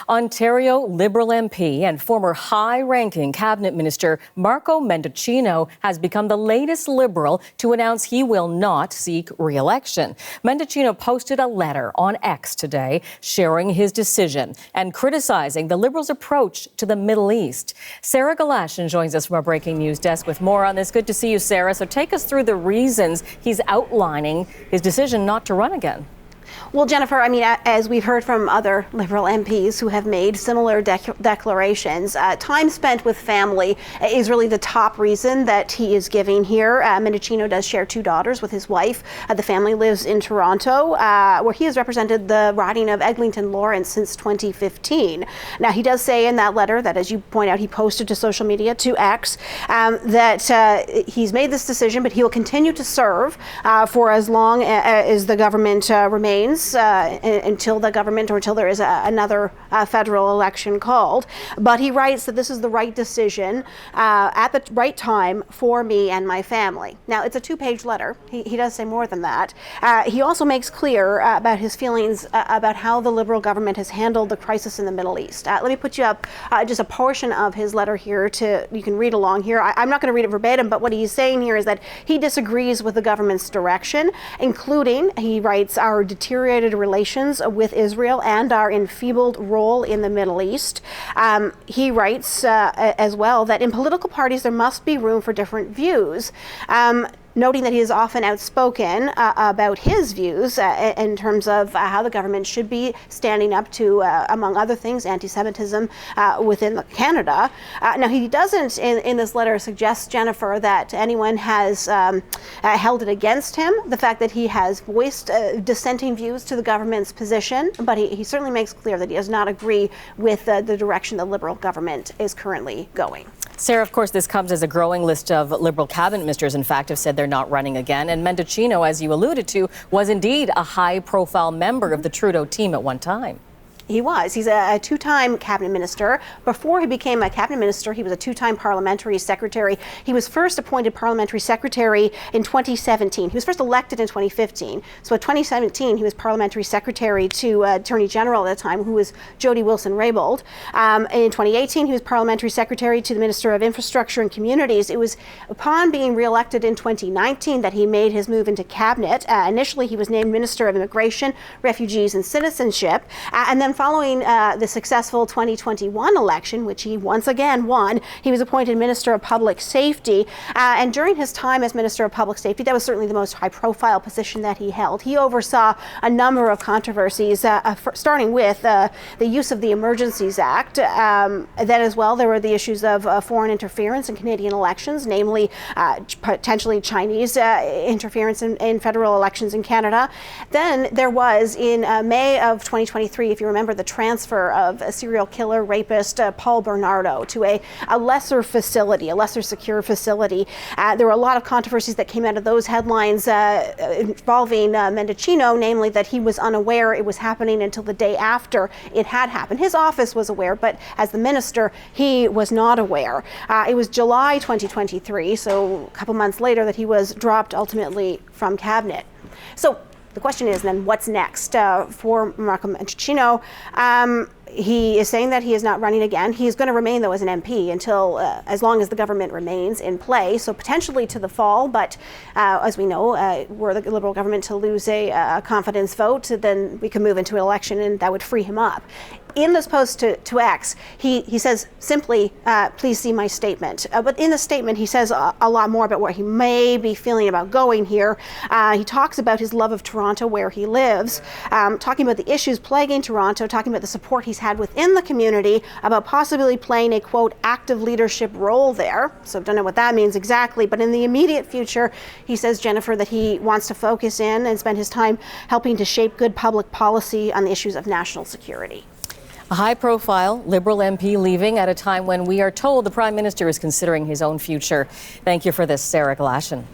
Ontario Liberal MP and former high-ranking cabinet minister Marco Mendicino has become the latest Liberal to announce he will not seek re-election. Mendicino posted a letter on X today sharing his decision and criticizing the Liberals' approach to the Middle East. Sarah Galashan joins us from our breaking news desk with more on this. Good to see you, Sarah. So take us through the reasons he's outlining his decision not to run again. Well, Jennifer, I mean, as we've heard from other Liberal MPs who have made similar declarations, time spent with family is really the top reason that he is giving here. Mendicino does share two daughters with his wife. The family lives in Toronto, where he has represented the riding of Eglinton Lawrence since 2015. Now, he does say in that letter that, as you point out, he posted to social media, to X, that he's made this decision, but he will continue to serve for as long as the government remains. Until the government or until there is another federal election called. But he writes that this is the right decision at the right time for me and my family. Now, it's a two-page letter. He does say more than that. He also makes clear about his feelings about how the Liberal government has handled the crisis in the Middle East. Let me put you up just a portion of his letter here you can read along here. I'm not going to read it verbatim, but what he's saying here is that he disagrees with the government's direction, including, he writes, our deteriorated relations with Israel and our enfeebled role in the Middle East. He writes as well that in political parties there must be room for different views. Noting that he is often outspoken about his views in terms of how the government should be standing up to, among other things, anti-Semitism within Canada. Now, he doesn't, in this letter, suggest, Jennifer, that anyone has held it against him, the fact that he has voiced dissenting views to the government's position, but he certainly makes clear that he does not agree with the direction the Liberal government is currently going. Sarah, of course, this comes as a growing list of Liberal cabinet ministers, in fact, have said they're not running again. And Mendicino, as you alluded to, was indeed a high-profile member of the Trudeau team at one time. He was. He's a two-time cabinet minister. Before he became a cabinet minister, he was a two-time parliamentary secretary. He was first appointed parliamentary secretary in 2017. He was first elected in 2015. So in 2017, he was parliamentary secretary to Attorney General at the time, who was Jody Wilson-Raybould. In 2018, he was parliamentary secretary to the Minister of Infrastructure and Communities. It was upon being re-elected in 2019 that he made his move into cabinet. Initially, he was named Minister of Immigration, Refugees and Citizenship, and then following the successful 2021 election, which he once again won, he was appointed Minister of Public Safety. And during his time as Minister of Public Safety, that was certainly the most high-profile position that he held. He oversaw a number of controversies, starting with the use of the Emergencies Act. Then as well, there were the issues of foreign interference in Canadian elections, namely potentially Chinese interference in federal elections in Canada. Then there was, in May of 2023, if you remember, the transfer of a serial killer rapist Paul Bernardo to a lesser facility, a lesser secure facility. There were a lot of controversies that came out of those headlines involving Mendicino, namely that he was unaware it was happening until the day after it had happened. His office was aware, but as the minister, he was not aware. It was July 2023, so a couple months later, that he was dropped ultimately from cabinet. So the question is then, what's next for Marco Mendicino? He is saying that he is not running again. He's going to remain, though, as an MP until as long as the government remains in play, so potentially to the fall. But as we know, were the Liberal government to lose a confidence vote, then we could move into an election and that would free him up. In this post to X, he says simply, please see my statement. But in the statement, he says a lot more about what he may be feeling about going here. He talks about his love of Toronto, where he lives, talking about the issues plaguing Toronto, talking about the support he's had within the community, about possibly playing a, quote, active leadership role there. So don't know what that means exactly, but in the immediate future, he says, Jennifer, that he wants to focus in and spend his time helping to shape good public policy on the issues of national security. A high-profile Liberal MP leaving at a time when we are told the Prime Minister is considering his own future. Thank you for this, Sarah Galashan.